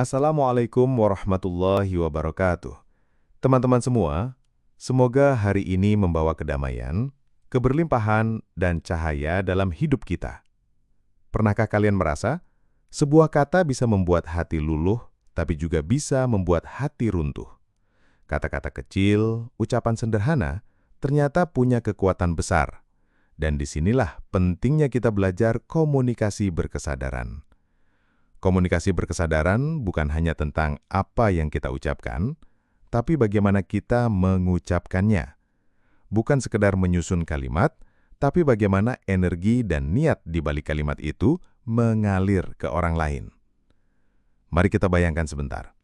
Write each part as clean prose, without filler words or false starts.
Assalamualaikum warahmatullahi wabarakatuh. Teman-teman semua, semoga hari ini membawa kedamaian, keberlimpahan, dan cahaya dalam hidup kita. Pernahkah kalian merasa, sebuah kata bisa membuat hati luluh, tapi juga bisa membuat hati runtuh? Kata-kata kecil, ucapan sederhana, ternyata punya kekuatan besar. Dan disinilah pentingnya kita belajar komunikasi berkesadaran. Komunikasi berkesadaran bukan hanya tentang apa yang kita ucapkan, tapi bagaimana kita mengucapkannya. Bukan sekedar menyusun kalimat, tapi bagaimana energi dan niat di balik kalimat itu mengalir ke orang lain. Mari kita bayangkan sebentar.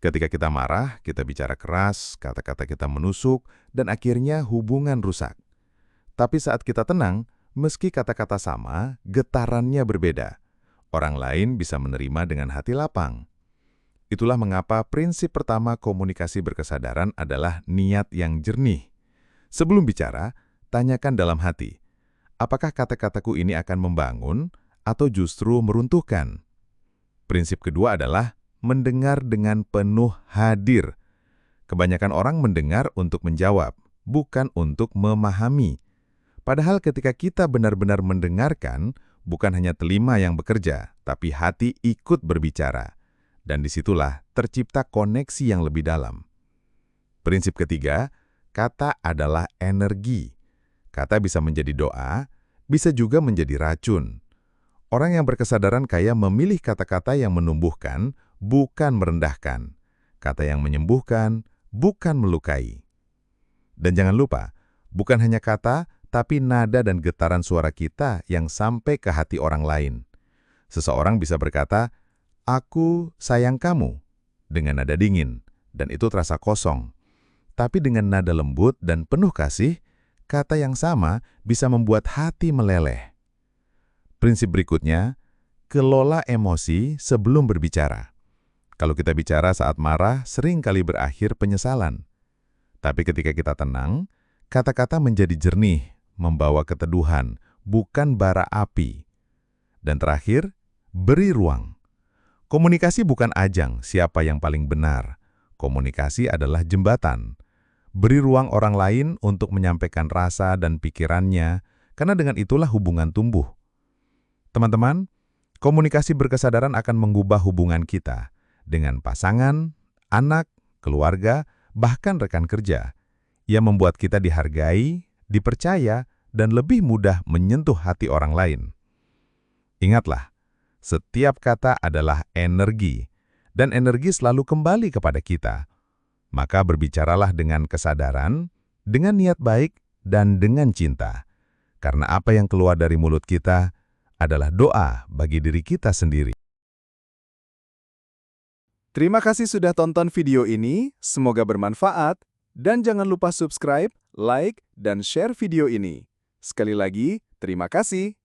Ketika kita marah, kita bicara keras, kata-kata kita menusuk, dan akhirnya hubungan rusak. Tapi saat kita tenang, meski kata-kata sama, getarannya berbeda. Orang lain bisa menerima dengan hati lapang. Itulah mengapa prinsip pertama komunikasi berkesadaran adalah niat yang jernih. Sebelum bicara, tanyakan dalam hati, apakah kata-kataku ini akan membangun atau justru meruntuhkan? Prinsip kedua adalah mendengar dengan penuh hadir. Kebanyakan orang mendengar untuk menjawab, bukan untuk memahami. Padahal ketika kita benar-benar mendengarkan, bukan hanya telinga yang bekerja, tapi hati ikut berbicara. Dan disitulah tercipta koneksi yang lebih dalam. Prinsip ketiga, kata adalah energi. Kata bisa menjadi doa, bisa juga menjadi racun. Orang yang berkesadaran kaya memilih kata-kata yang menumbuhkan, bukan merendahkan. Kata yang menyembuhkan, bukan melukai. Dan jangan lupa, bukan hanya kata, tapi nada dan getaran suara kita yang sampai ke hati orang lain. Seseorang bisa berkata, "Aku sayang kamu," dengan nada dingin, dan itu terasa kosong. Tapi dengan nada lembut dan penuh kasih, kata yang sama bisa membuat hati meleleh. Prinsip berikutnya, kelola emosi sebelum berbicara. Kalau kita bicara saat marah, sering kali berakhir penyesalan. Tapi ketika kita tenang, kata-kata menjadi jernih, membawa keteduhan, bukan bara api. Dan terakhir, beri ruang. Komunikasi bukan ajang siapa yang paling benar. Komunikasi adalah jembatan. Beri ruang orang lain untuk menyampaikan rasa dan pikirannya, karena dengan itulah hubungan tumbuh. Teman-teman, komunikasi berkesadaran akan mengubah hubungan kita dengan pasangan, anak, keluarga, bahkan rekan kerja. Ia membuat kita dihargai, dipercaya, dan lebih mudah menyentuh hati orang lain. Ingatlah, setiap kata adalah energi, dan energi selalu kembali kepada kita. Maka berbicaralah dengan kesadaran, dengan niat baik, dan dengan cinta. Karena apa yang keluar dari mulut kita adalah doa bagi diri kita sendiri. Terima kasih sudah tonton video ini, semoga bermanfaat, dan jangan lupa subscribe, like, dan share video ini. Sekali lagi, terima kasih.